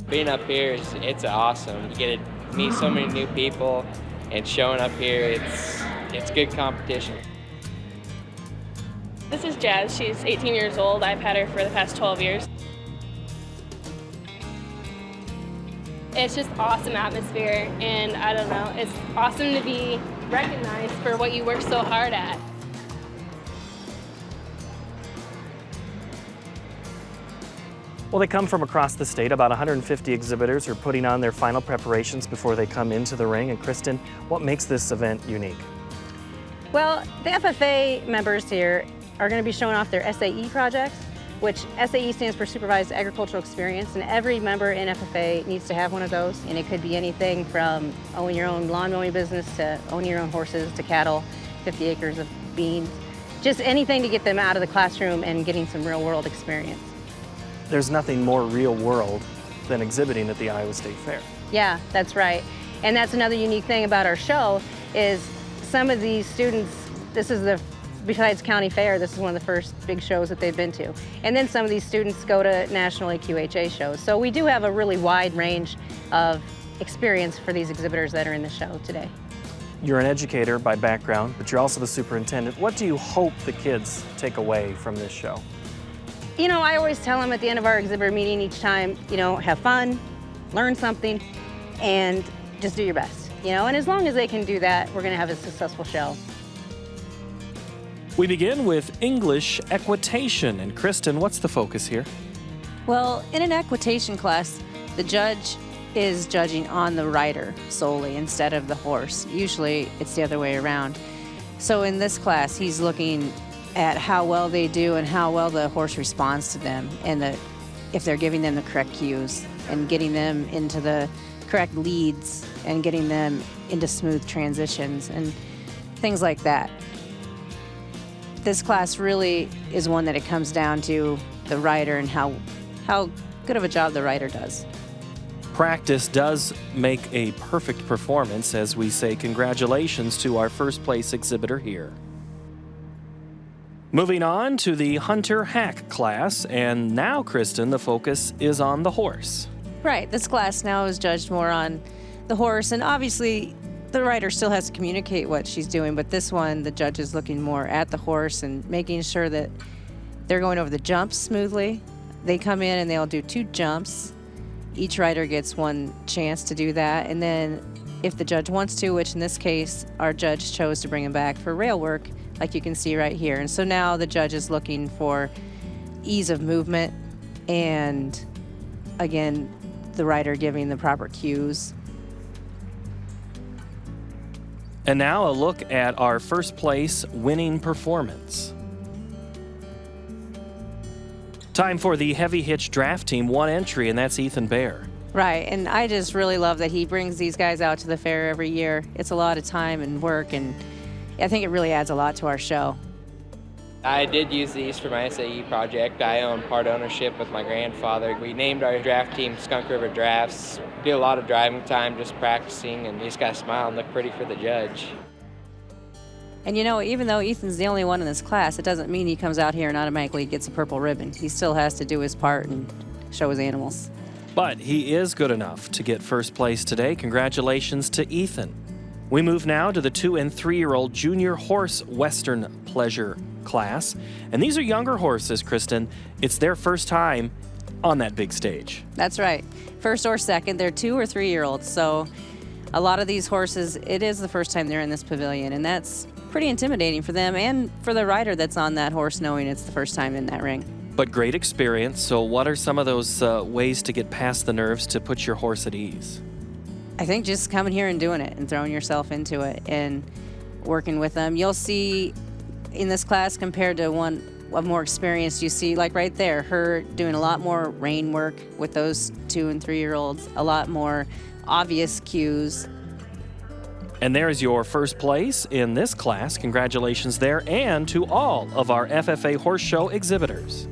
Being up here it's awesome. You get to meet so many new people, and showing up here, it's good competition. This is Jazz. She's 18 years old. I've had her for the past 12 years. It's just awesome atmosphere, and I don't know, it's awesome to be recognized for what you work so hard at. Well, they come from across the state. About 150 exhibitors are putting on their final preparations before they come into the ring. And Kristin, what makes this event unique? Well, the FFA members here are going to be showing off their SAE projects, which SAE stands for Supervised Agricultural Experience, and every member in FFA needs to have one of those. And it could be anything from owning your own lawn mowing business to owning your own horses to cattle, 50 acres of beans, just anything to get them out of the classroom and getting some real world experience. There's nothing more real world than exhibiting at the Iowa State Fair. Yeah, that's right. And that's another unique thing about our show is some of these students, besides County Fair, this is one of the first big shows that they've been to. And then some of these students go to national AQHA shows. So we do have a really wide range of experience for these exhibitors that are in the show today. You're an educator by background, but you're also the superintendent. What do you hope the kids take away from this show? You know, I always tell them at the end of our exhibitor meeting each time, you know, have fun, learn something, and just do your best. You know, and as long as they can do that, we're gonna have a successful show. We begin with English Equitation. And Kristin, what's the focus here? Well, in an equitation class, the judge is judging on the rider solely instead of the horse. Usually it's the other way around. So in this class, he's looking at how well they do and how well the horse responds to them, and if they're giving them the correct cues and getting them into the correct leads and getting them into smooth transitions and things like that. This class really is one that it comes down to the rider and how good of a job the rider does. Practice does make a perfect performance, as we say congratulations to our first place exhibitor here. Moving on to the Hunter Hack class, and now, Kristin, the focus is on the horse. Right, this class now is judged more on the horse, and obviously the rider still has to communicate what she's doing, but this one, the judge is looking more at the horse and making sure that they're going over the jumps smoothly. They come in and they'll do 2 jumps. Each rider gets 1 chance to do that, and then if the judge wants to, which in this case, our judge chose to bring him back for rail work, like you can see right here. And so now the judge is looking for ease of movement and, again, the rider giving the proper cues. And now a look at our first place winning performance. Time for the heavy hitch draft team, 1 entry, and that's Ethan Bear. Right, and I just really love that he brings these guys out to the fair every year. It's a lot of time and work, and I think it really adds a lot to our show. I did use these for my SAE project. I own part ownership with my grandfather. We named our draft team Skunk River Drafts. Do a lot of driving time just practicing, and you just gotta smile and look pretty for the judge. And you know, even though Ethan's the only one in this class, it doesn't mean he comes out here and automatically gets a purple ribbon. He still has to do his part and show his animals. But he is good enough to get first place today. Congratulations to Ethan. We move now to the 2- and 3-year-old junior horse Western pleasure class. And these are younger horses, Kristin. It's their first time on that big stage. That's right. First or second, they're 2- or 3-year-olds. So a lot of these horses, it is the first time they're in this pavilion. And that's pretty intimidating for them and for the rider that's on that horse, knowing it's the first time in that ring. But great experience. So what are some of those ways to get past the nerves to put your horse at ease? I think just coming here and doing it and throwing yourself into it and working with them. You'll see in this class compared to one of more experienced, you see like right there, her doing a lot more rein work with those 2- and 3-year-olds, a lot more obvious cues. And there's your first place in this class. Congratulations there, and to all of our FFA Horse Show exhibitors.